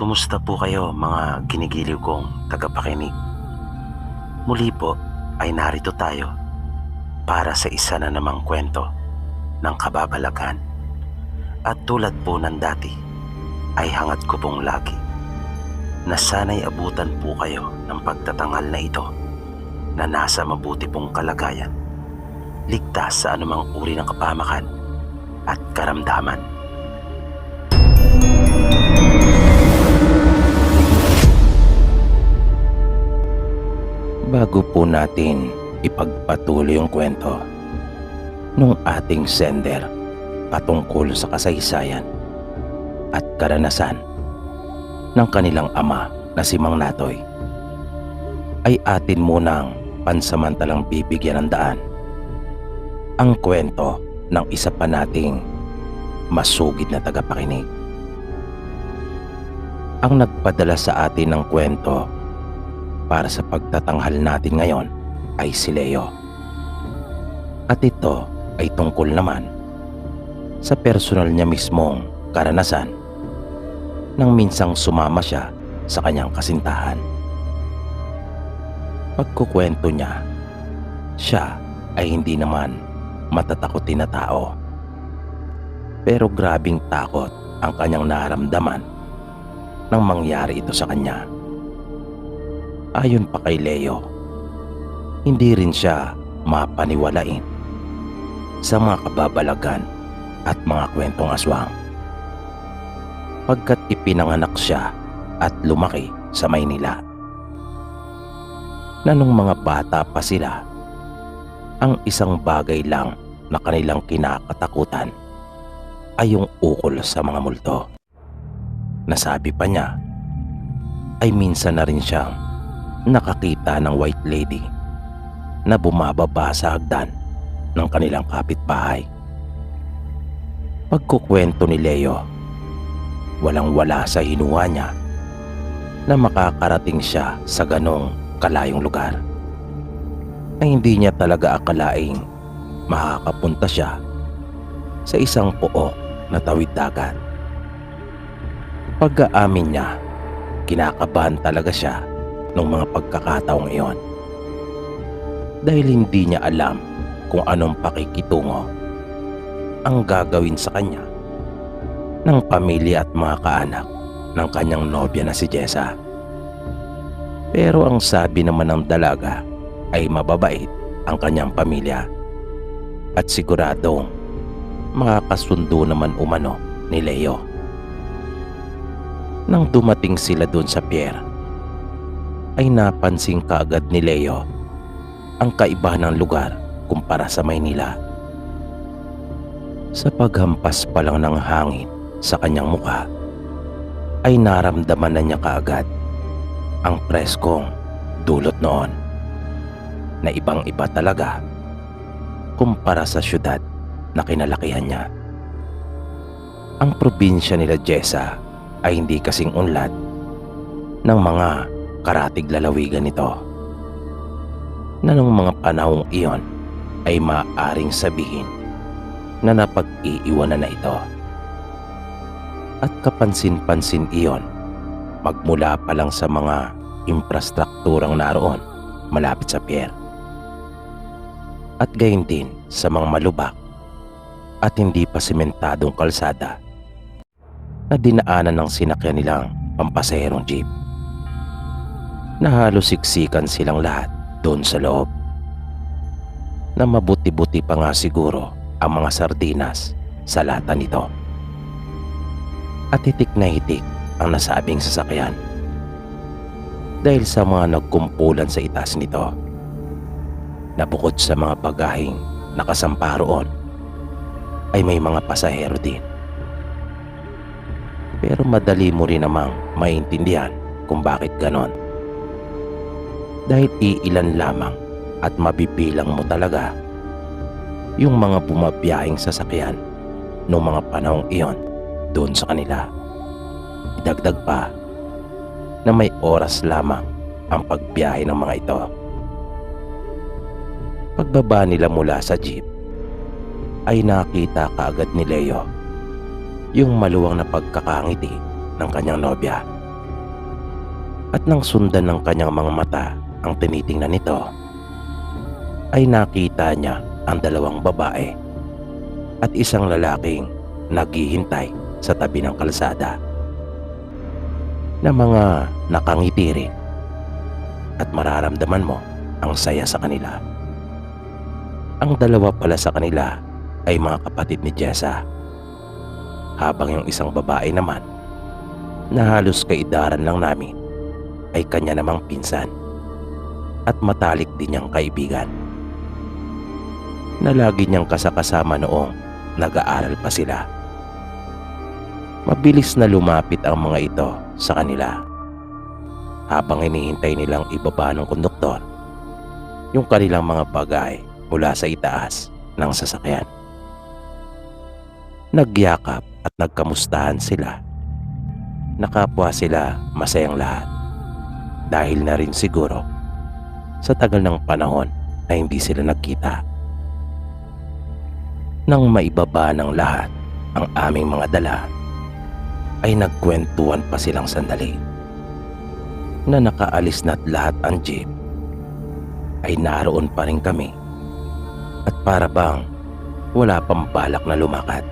Kumusta po kayo mga ginigiliw kong tagapakinig? Muli po ay narito tayo para sa isa na namang kwento ng kababalagan. At tulad po ng dati ay hangad ko pong lagi na sana'y abutan po kayo ng pagtatanghal na ito na nasa mabuti pong kalagayan, ligtas sa anumang uri ng kapamakan at karamdaman. Bago po natin ipagpatuloy yung kwento nung ating sender patungkol sa kasaysayan at karanasan ng kanilang ama na si Mang Natoy, ay atin munang pansamantalang bibigyan ng daan ang kwento ng isa pa nating masugid na tagapakinig. Ang nagpadala sa atin ng kwento para sa pagtatanghal natin ngayon ay si Leo. At ito ay tungkol naman sa personal niya mismong karanasan nang minsang sumama siya sa kanyang kasintahan. Pagkukwento niya, siya ay hindi naman matatakotin na tao. Pero grabing takot ang kanyang nararamdaman nang mangyari ito sa kanya. Ayon pa kay Leo, hindi rin siya mapaniwalain sa mga kababalagan at mga kwentong aswang, pagkat ipinanganak siya at lumaki sa Maynila, na nung mga bata pa sila, ang isang bagay lang na kanilang kinakatakutan ay yung ukol sa mga multo. Nasabi pa niya ay minsan na rin siyang nakakita ng white lady na bumababa sa hagdan ng kanilang kapitbahay. Pagkukwento ni Leo, walang-wala sa hinuha niya na makakarating siya sa ganong kalayong lugar, na hindi niya talaga akalaing makakapunta siya sa isang pook na tawid dagat. Pag-aamin niya, kinakabahan talaga siya nung mga pagkakataong iyon, dahil hindi niya alam kung anong pakikitungo ang gagawin sa kanya ng pamilya at mga kaanak ng kanyang nobya na si Jessa. Pero ang sabi naman ng dalaga ay mababait ang kanyang pamilya at siguradong makakasundo naman umano ni Leo. Nang dumating sila doon sa pier, ay napansin kaagad ni Leo ang kaibahan ng lugar kumpara sa Maynila. Sa paghampas pa lang ng hangin sa kanyang mukha, ay naramdaman na niya kaagad ang preskong dulot noon, na ibang-iba talaga kumpara sa syudad na kinalakihan niya. Ang probinsya nila Jessa ay hindi kasing unlad ng mga karatig lalawigan nito, na nung mga panahong iyon ay maaaring sabihin na napag-iiwanan na ito. At kapansin-pansin iyon magmula pa lang sa mga infrastrukturang naroon malapit sa pier, at gayon din sa mga malubak at hindi pa sementadong kalsada na dinaanan ng sinakyan nilang pampasaherong jeep, na halos siksikan silang lahat doon sa loob, na mabuti-buti pa nga siguro ang mga sardinas sa lata nito. At hitik na hitik ang nasabing sasakyan, dahil sa mga nagkumpulan sa itaas nito, na bukod sa mga bagaheng nakasampa roon ay may mga pasahero din. Pero madali mo rin namang maintindihan kung bakit ganon, dahil iilan lamang at mabibilang mo talaga yung mga bumabiyahing sasakyan noong mga panahong iyon doon sa kanila. Idagdag pa na may oras lamang ang pagbiyahe ng mga ito. Pagbaba nila mula sa jeep, ay nakita kaagad ni Leo yung maluwang na pagkakangiti ng kanyang nobya, At nang sundan ng kanyang mga mata ang tinitingnan nito, ay nakita niya ang dalawang babae at isang lalaking naghihintay sa tabi ng kalsada na mga nakangiti rin, at mararamdaman mo ang saya sa kanila. Ang dalawa pala sa kanila ay mga kapatid ni Jessa, habang yung isang babae naman na halos kaidaran lang namin ay kanya namang pinsan at matalik din niyang kaibigan na lagi niyang kasakasama noong nag-aaral pa sila. Mabilis na lumapit ang mga ito sa kanila habang hinihintay nilang ibaba ng konduktor yung kanilang mga bagay mula sa itaas ng sasakyan. Nagyakap at nagkamustahan sila. Nakapwa sila masayang lahat dahil na rin siguro sa tagal ng panahon na hindi sila nagkita. Nang maibaba ng lahat ang aming mga dala, ay nagkwentuhan pa silang sandali na nakaalis na't lahat ang jeep, ay naroon pa rin kami at para bang wala pang balak na lumakad.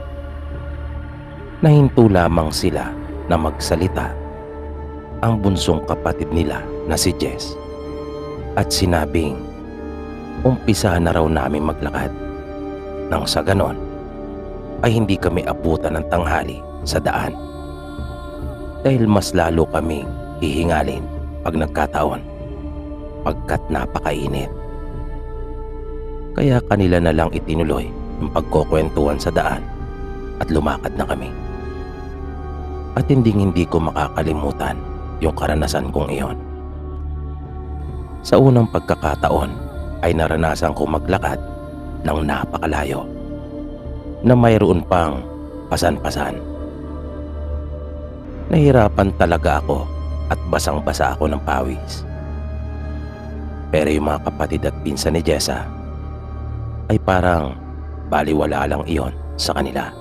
Nahinto lamang sila na magsalita ang bunsong kapatid nila na si Jess at sinabing umpisahan na raw namin maglakad, nang sa ganon ay hindi kami abutan ng tanghali sa daan dahil mas lalo kaming hihingalin pag nagkataon pagkat napakainit. Kaya kanila na lang itinuloy yung pagkukwentuhan sa daan at lumakad na kami. At hindi ko makakalimutan yung karanasan kong iyon. Sa unang pagkakataon ay naranasan kong maglakad ng napakalayo na mayroon pang pasan-pasan. Nahirapan talaga ako at basang-basa ako ng pawis. Pero yung mga kapatid at pinsan ni Jessa ay parang baliwala lang iyon sa kanila.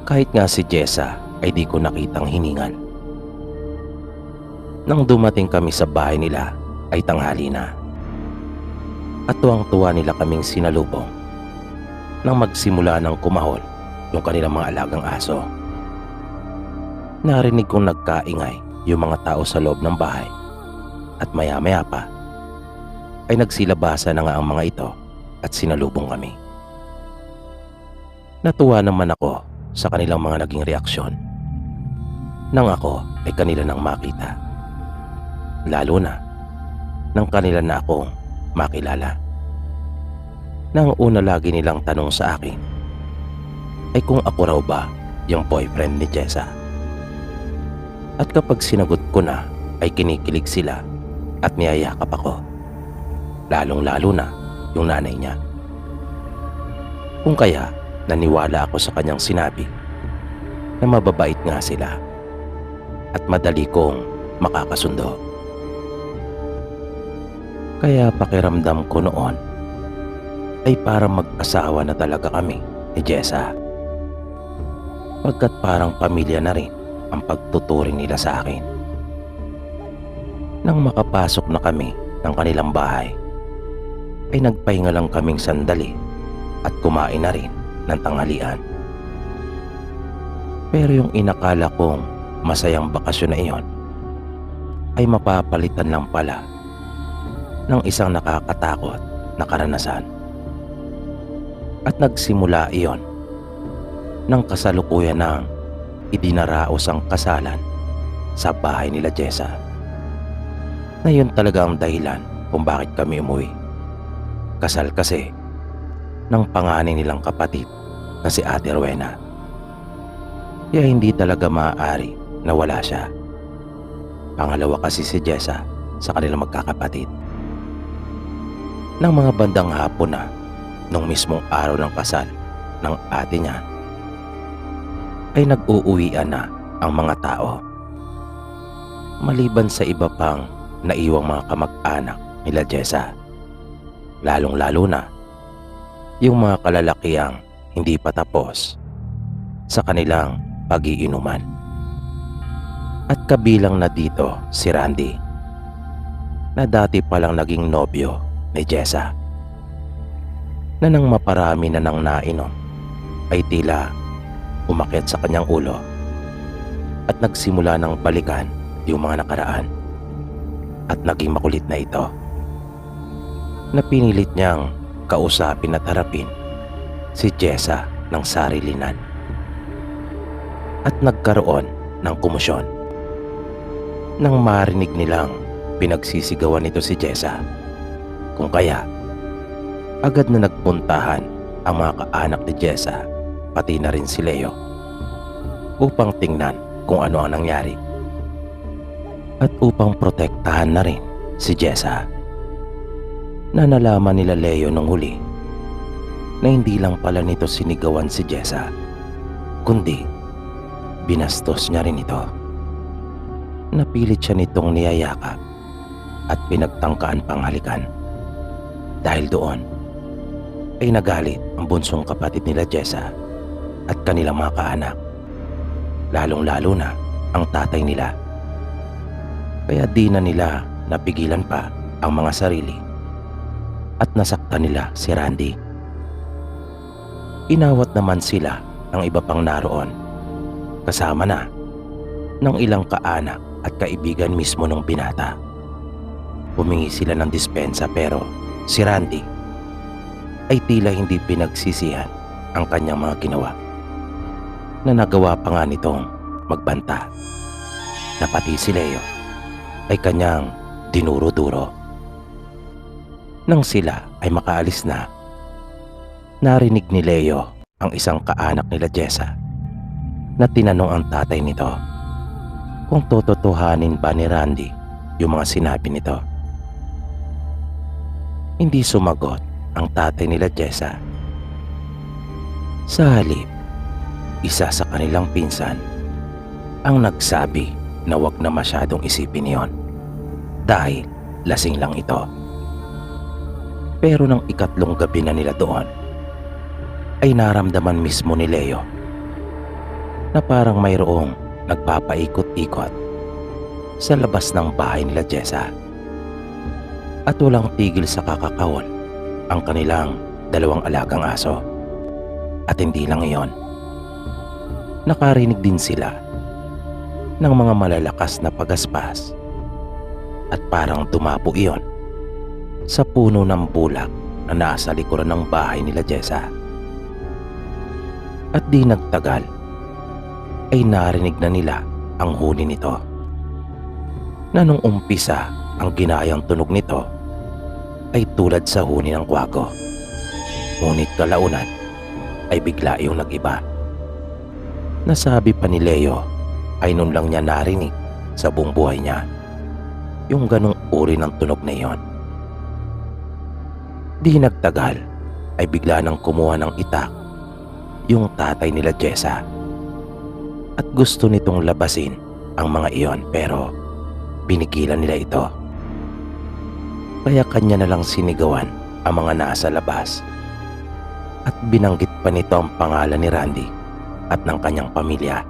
Kahit nga si Jessa ay di ko nakitang hiningal. Nang dumating kami sa bahay nila ay tanghali na. At tuwang-tuwa nila kaming sinalubong nang magsimula ng kumahol yung kanilang mga alagang aso. Narinig kong nagkaingay yung mga tao sa loob ng bahay at maya-maya pa ay nagsilabasa na nga ang mga ito at sinalubong kami. Natuwa naman ako sa kanilang mga naging reaksyon nang ako ay kanila nang makita, lalo na nang kanila na akong makilala. Nang una lagi nilang tanong sa akin ay kung ako raw ba yung boyfriend ni Jessa. At kapag sinagot ko na ay kinikilig sila at niyayakap ako, lalong-lalo na yung nanay niya. Kung kaya naniwala ako sa kanyang sinabi na mababait nga sila at madali kong makakasundo. Kaya pakiramdam ko noon ay parang mag-asawa na talaga kami ni Jessa, pagkat parang pamilya na rin ang pagtuturing nila sa akin. Nang makapasok na kami ng kanilang bahay ay nagpahinga lang kaming sandali at kumain na rin ng tanghalian. Pero yung inakala kong masayang bakasyon na iyon ay mapapalitan lang pala ng isang nakakatakot na karanasan. At nagsimula iyon nang kasalukuyan ng idinaraos ang kasalan sa bahay nila Jessa, na yun talaga ang dahilan kung bakit kami umuwi. Kasal kasi ng panganay nilang kapatid na si Ate Rowena. Kaya hindi talaga maaari na wala siya. Pangalawa kasi si Jessa sa kanilang magkakapatid. Nang mga bandang hapon na nung mismong araw ng kasal ng ate niya ay nag-uuwian na ang mga tao, maliban sa iba pang naiwang mga kamag-anak nila Jessa, lalong-lalo na yung mga kalalakiang hindi pa tapos sa kanilang pag-iinuman. At kabilang na dito si Randy, na dati palang naging nobyo ni Jessa, na nang maparami na ng nainom ay tila umakyat sa kanyang ulo at nagsimula ng balikan yung mga nakaraan, at naging makulit na ito, na pinilit niyang kausapin at harapin si Jessa ng sarilinan, at nagkaroon ng komosyon nang marinig nilang pinagsisigawan nito si Jessa. Kung kaya agad na nagpuntahan ang mga kaanak ni Jessa, pati na rin si Leo, upang tingnan kung ano ang nangyari at upang protektahan na rin si Jessa, na nalaman nila Leo nung huli na hindi lang pala nito sinigawan si Jessa, kundi binastos niya rin ito. Napilit siya nitong niyayakap at pinagtangkaan pang halikan. Dahil doon ay nagalit ang bunsong kapatid nila Jessa at kanilang mga kaanak, lalong-lalo na ang tatay nila. Kaya di na nila napigilan pa ang mga sarili at nasaktan nila si Randy. Inawat naman sila ng iba pang naroon, kasama na ng ilang kaanak at kaibigan mismo ng binata. Humingi sila ng dispensa, pero si Randy ay tila hindi pinagsisihan ang kanyang mga ginawa, na nagawa pa nga nitong magbanta, na pati si Leo ay kanyang dinuro-duro. Nang sila ay makaalis na, narinig ni Leo ang isang kaanak nila Jessa na tinanong ang tatay nito kung tototohanin ba ni Randy yung mga sinabi nito. Hindi sumagot ang tatay nila Jessa. Sa halip, isa sa kanilang pinsan ang nagsabi na wag na masyadong isipin yon dahil lasing lang ito. Pero nang ikatlong gabi na nila doon, ay naramdaman mismo ni Leo na parang mayroong nagpapaikot-ikot sa labas ng bahay nila Jessa, at walang tigil sa kakakawol ang kanilang dalawang alagang aso. At hindi lang iyon, nakarinig din sila ng mga malalakas na pagaspas, at parang tumapo iyon sa puno ng bulak na nasa likuran ng bahay nila Jessa. At di nagtagal ay narinig na nila ang huni nito, na nung umpisa ang ginayang tunog nito ay tulad sa huni ng kwago, ngunit kalaunan ay bigla yung nag-iba. Nasabi pa ni Leo ay nun lang niya narinig sa buong buhay niya yung ganong uri ng tunog na iyon. Di nagtagal ay bigla nang kumuha ng itak yung tatay nila Jessa, at gusto nitong labasin ang mga iyon, pero pinigilan nila ito. Kaya kanya na lang sinigawan ang mga nasa labas, at binanggit pa nito ang pangalan ni Randy at ng kanyang pamilya,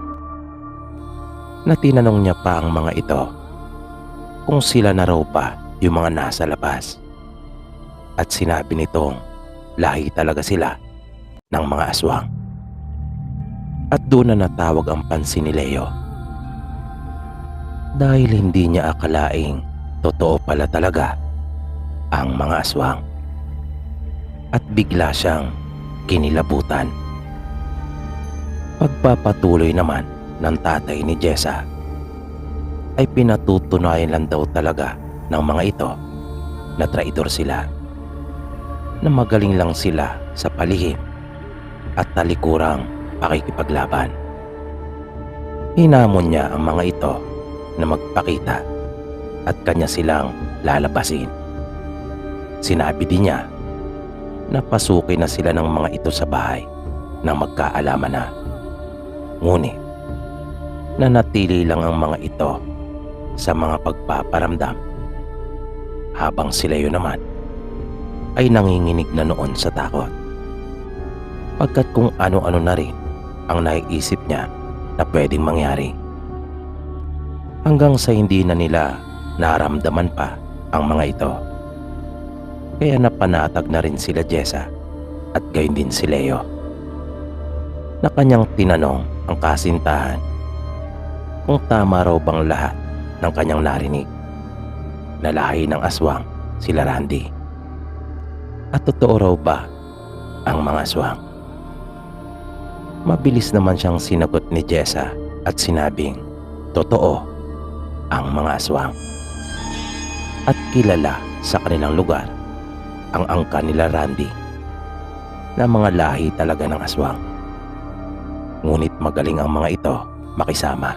na tinanong niya pa ang mga ito kung sila na raw pa yung mga nasa labas, at sinabi nitong lahi talaga sila ng mga aswang. At doon na natawag ang pansin ni Leo, dahil hindi niya akalaing totoo pala talaga ang mga aswang, at bigla siyang kinilabutan. Pagpapatuloy naman ng tatay ni Jessa ay pinatutunayan lang daw talaga ng mga ito na traidor sila, na magaling lang sila sa palihim at talikurang pakikipaglaban. Hinamon niya ang mga ito na magpakita at kanya silang lalabasin. Sinabi din niya na pasukin na sila ng mga ito sa bahay nang magkaalaman na. Ngunit nanatili lang ang mga ito sa mga pagpaparamdam, habang sila yun naman ay nanginginig na noon sa takot, pagkat kung ano-ano na rin ang naiisip niya na pwedeng mangyari. hanggang sa hindi na nila naramdaman pa ang mga ito. Kaya napanatag na rin sila Jessa at gayon din si Leo, na kanyang tinanong ang kasintahan kung tama raw bang lahat ng kanyang narinig na lahi ng aswang sila Randy, at totoo raw ba ang mga aswang. Mabilis naman siyang sinagot ni Jessa at sinabing totoo ang mga aswang, at kilala sa kanilang lugar ang angka nila Randy na mga lahi talaga ng aswang. Ngunit magaling ang mga ito makisama,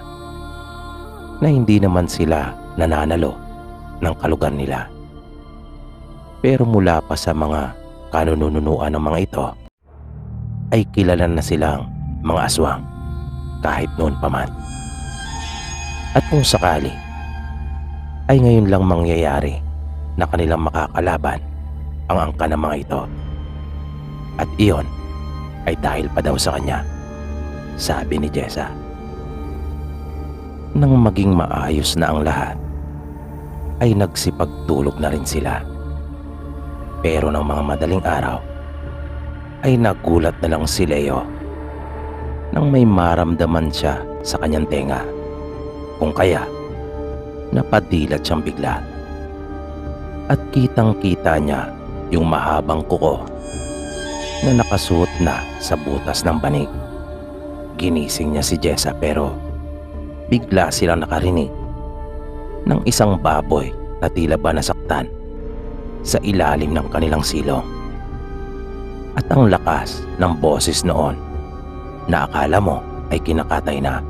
na hindi naman sila nananalo ng kalugar nila. Pero mula pa sa mga kanununuan ng mga ito ay kilala na silang mga aswang kahit noon pa man. At kung sakali ay ngayon lang mangyayari na kanilang makakalaban ang angka ng mga ito, at iyon ay dahil pa daw sa kanya, sabi ni Jessa. Nang maging maayos na ang lahat ay nagsipagtulog na rin sila. Pero ng mga madaling araw ay nagulat na lang si Leo nang may maramdaman siya sa kanyang tenga, kung kaya napadilat siyang bigla at kitang-kita niya yung mahabang kuko na nakasuot na sa butas ng banig. Ginising niya si Jessa, pero bigla silang nakarinig ng isang baboy na tila ba nasaktan sa ilalim ng kanilang silong. At ang lakas ng boses noon na akala mo ay kinakatay na,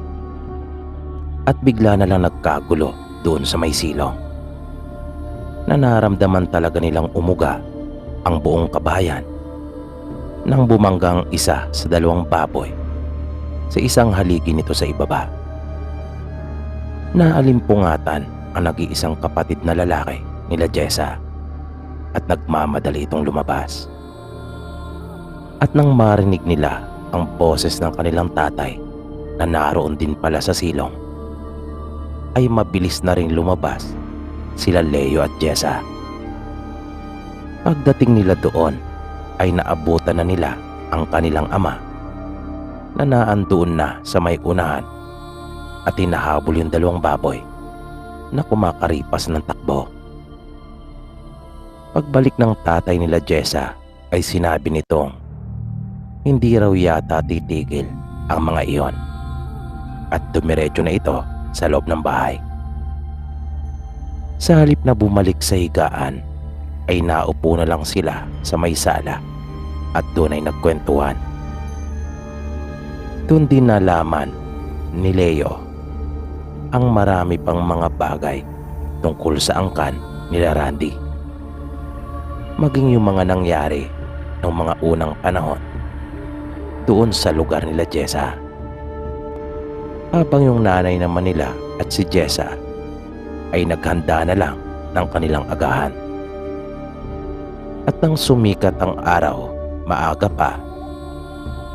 at bigla na lang nagkagulo doon sa may silong, na naramdaman talaga nilang umuga ang buong kabayan nang bumanggang isa sa dalawang baboy sa isang haligi nito sa ibaba. Naalimpungatan ang nag-iisang kapatid na lalaki nila Jessa at nagmamadali itong lumabas. At nang marinig nila ang boses ng kanilang tatay na naroon din pala sa silong, ay mabilis na rin lumabas sila Leo at Jessa. Pagdating nila doon ay naabutan na nila ang kanilang ama na naandoon na sa may unahan, at hinahabol yung dalawang baboy na kumakaripas ng takbo. Pagbalik ng tatay nila Jessa ay sinabi nitong hindi raw yata titigil ang mga iyon, at dumiretso na ito sa loob ng bahay. Sa halip na bumalik sa higaan ay naupo na lang sila sa may sala at doon ay nagkwentuhan. Doon din nalaman ni Leo ang marami pang mga bagay tungkol sa angkan nila Randy, maging yung mga nangyari ng mga unang panahon doon sa lugar nila Jessa. Habang yung nanay naman nila at si Jessa ay naghanda na lang ng kanilang agahan. At nang sumikat ang araw maaga pa,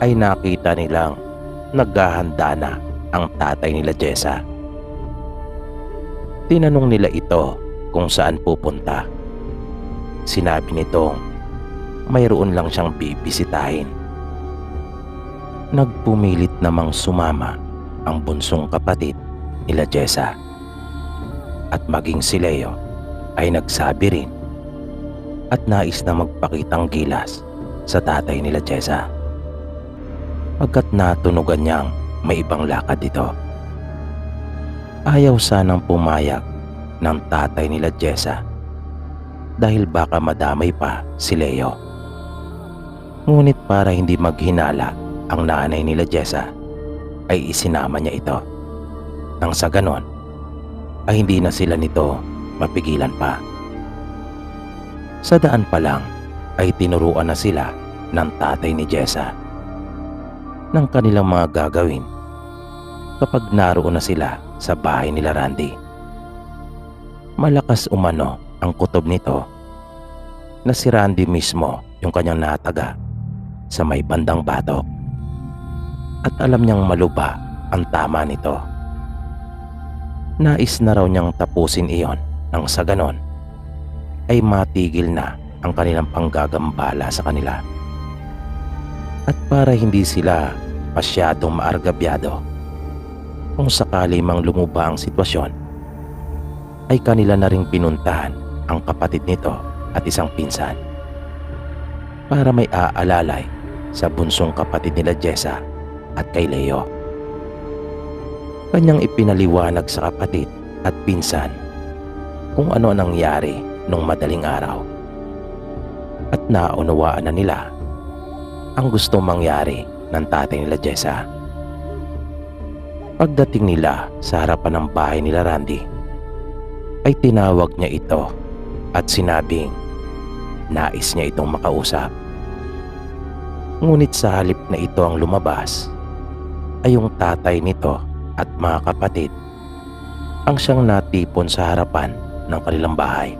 ay nakita nilang naghahanda na ang tatay nila Jessa. Tinanong nila ito kung saan pupunta. Sinabi nitong mayroon lang siyang bibisitahin. Nagpumilit namang sumama ang bunsong kapatid nila Jessa, at maging si Leo ay nagsabi rin at nais na magpakitang gilas sa tatay nila Jessa, pagkat natunugan niyang may ibang lakad dito. Ayaw sanang pumayag ng tatay nila Jessa dahil baka madamay pa si Leo. Ngunit para hindi maghinala ang nanay nila Jessa ay isinama niya ito, nang sa ganon ay hindi na sila nito mapigilan pa. Sa daan pa lang ay tinuruan na sila ng tatay ni Jessa ng kanilang mga gagawin kapag naroon na sila sa bahay nila Randy. Malakas umano ang kutob nito na si Randy mismo yung kanyang nataga sa may bandang batok, at alam niyang maluba ang tama nito. Nais na raw niyang tapusin iyon nang sa ganon ay matigil na ang kanilang panggagambala sa kanila. At para hindi sila masyadong maargabyado kung sakali mang lumuba ang sitwasyon, ay kanila na ring pinuntahan ang kapatid nito at isang pinsan para may aalalay sa bunsong kapatid nila Jessa at kay Leo. Kanyang ipinaliwanag sa kapatid at pinsan kung ano ang nangyari nung madaling araw, at naunawaan na nila ang gustong mangyari ng tatay nila Jessa. Pagdating nila sa harapan ng bahay nila Randy, ay tinawag niya ito at sinabing nais niya itong makausap. Ngunit sa halip na ito ang lumabas, ay yung tatay nito at mga kapatid ang siyang natipon sa harapan ng kanilang bahay.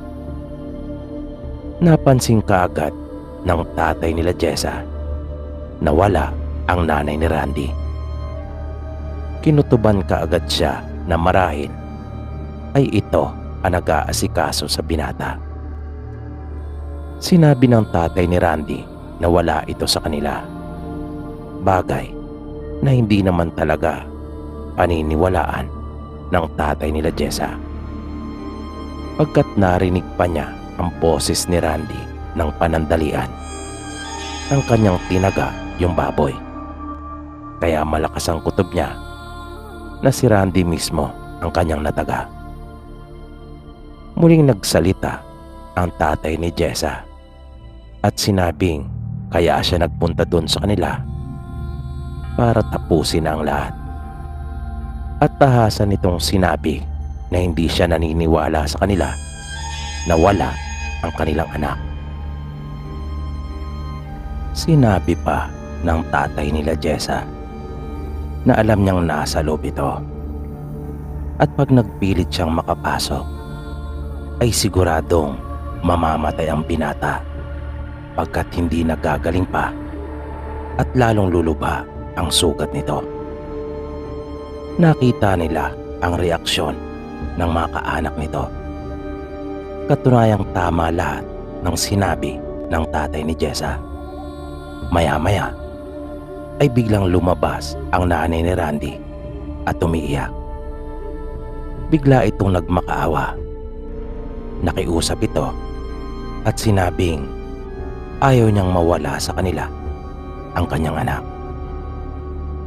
Napansin kaagad ng tatay nila Jessa na wala ang nanay ni Randy. Kinutuban kaagad siya na marahil ay ito ang nag-aasikaso sa binata. Sinabi ng tatay ni Randy na wala ito sa kanila, bagay na hindi naman talaga paniniwalaan ng tatay nila Jessa, pagkat narinig pa niya ang boses ni Randy ng panandalian ng kanyang tinaga yung baboy. Kaya malakas ang kutob niya na si Randy mismo ang kanyang nataga. Muling nagsalita ang tatay ni Jessa at sinabing kaya siya nagpunta doon sa kanila para tapusin ang lahat. At tahasan nitong sinabi na hindi siya naniniwala sa kanila na wala ang kanilang anak. Sinabi pa ng tatay nila Jessa na alam niyang nasa loob ito, at pag nagpilit siyang makapasok ay siguradong mamamatay ang binata, pagkat hindi nagagaling pa at lalong luluba ang sugat nito. Nakita nila ang reaksyon ng mga kaanak nito. Katunayang tama lahat ng sinabi ng tatay ni Jessa. Maya-maya ay biglang lumabas ang nanay ni Randy at umiiyak. Bigla itong nagmakaawa. Nakiusap ito at sinabing ayaw niyang mawala sa kanila ang kanyang anak.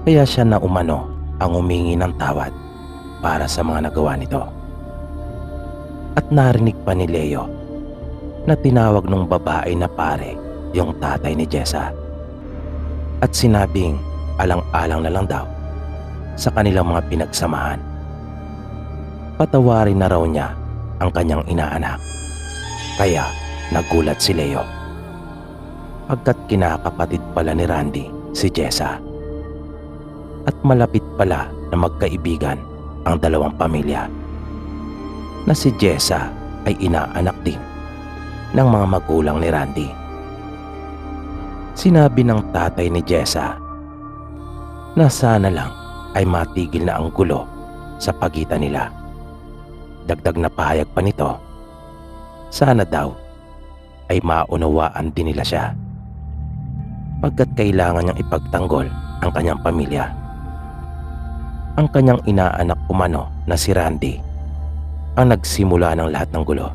Kaya siya na umano ang humingi ng tawad para sa mga nagawa nito. At narinig pa ni Leo na tinawag ng babae na pare yung tatay ni Jessa at sinabing alang-alang na lang daw sa kanilang mga pinagsamahan. Patawarin na raw niya ang kanyang inaanak. Kaya nagulat si Leo, pagkat kinakapatid pala ni Randy si Jessa, at malapit pala na magkaibigan ang dalawang pamilya, na si Jessa ay inaanak din ng mga magulang ni Randy. Sinabi ng tatay ni Jessa na sana lang ay matigil na ang gulo sa pagitan nila. Dagdag na pahayag pa nito, sana daw ay maunawaan din nila siya, pagkat kailangan niyang ipagtanggol ang kanyang pamilya. Ang kanyang inaanak umano na si Randy ang nagsimula ng lahat ng gulo,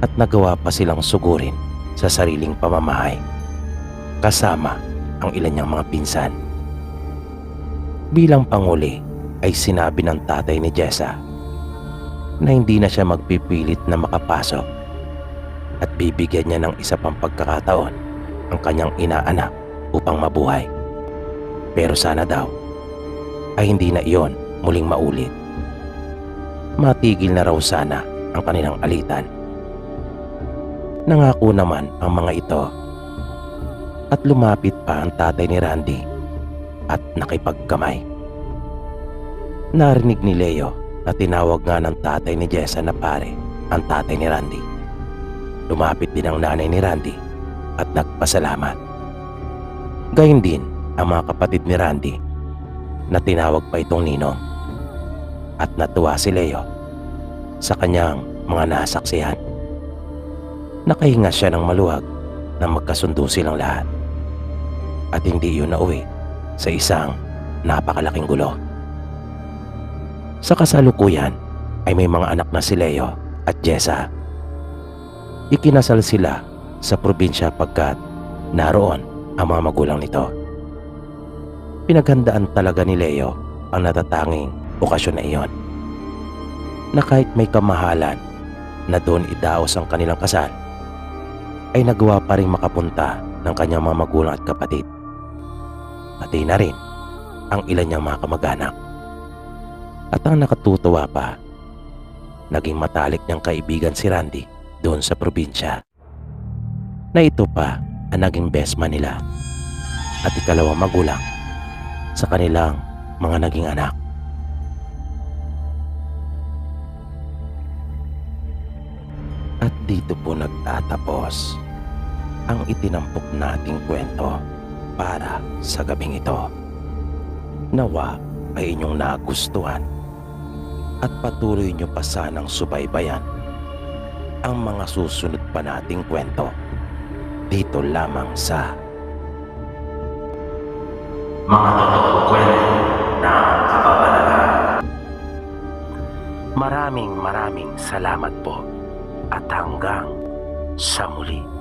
at nagawa pa silang sugurin sa sariling pamamahay kasama ang ilan niyang mga pinsan. Bilang panguli ay sinabi ng tatay ni Jessa na hindi na siya magpipilit na makapasok at bibigyan niya ng isa pang pagkakataon ang kanyang inaanak upang mabuhay. Pero sana daw ay hindi na iyon muling maulit. Matigil na raw sana ang kanilang alitan. Nangako naman ang mga ito, at lumapit pa ang tatay ni Randy at nakipagkamay. Narinig ni Leo na tinawag nga ng tatay ni Jessa na pare ang tatay ni Randy. Lumapit din ang nanay ni Randy at nagpasalamat. Gayun din ang mga kapatid ni Randy na tinawag pa itong ninong. At natuwa si Leo sa kanyang mga nasaksihan. Nakahinga siya ng maluwag na magkasundo silang lahat. At hindi yun nauwi sa isang napakalaking gulo. Sa kasalukuyan ay may mga anak na si Leo at Jessa. Ikinasal sila sa probinsya pagkat naroon ang mga magulang nito. Pinaghandaan talaga ni Leo ang natatanging okasyon na iyon, na kahit may kamahalan na doon idaos ang kanilang kasal, ay nagawa pa rin makapunta ng kanyang mga magulang at kapatid, pati na rin ang ilan niyang mga kamag-anak. At ang nakatutuwa pa, naging matalik niyang kaibigan si Randy doon sa probinsya, na ito pa ang naging best man nila at ikalawang magulang sa kanilang mga naging anak. At dito po nagtatapos ang itinampok nating kwento para sa gabing ito. Nawa ay inyong nagustuhan at patuloy nyo pa sanang subaybayan ang mga susunod pa nating kwento dito lamang sa Mga Totoong Kwento ng Kababalagan. Maraming salamat po at hanggang sa muli.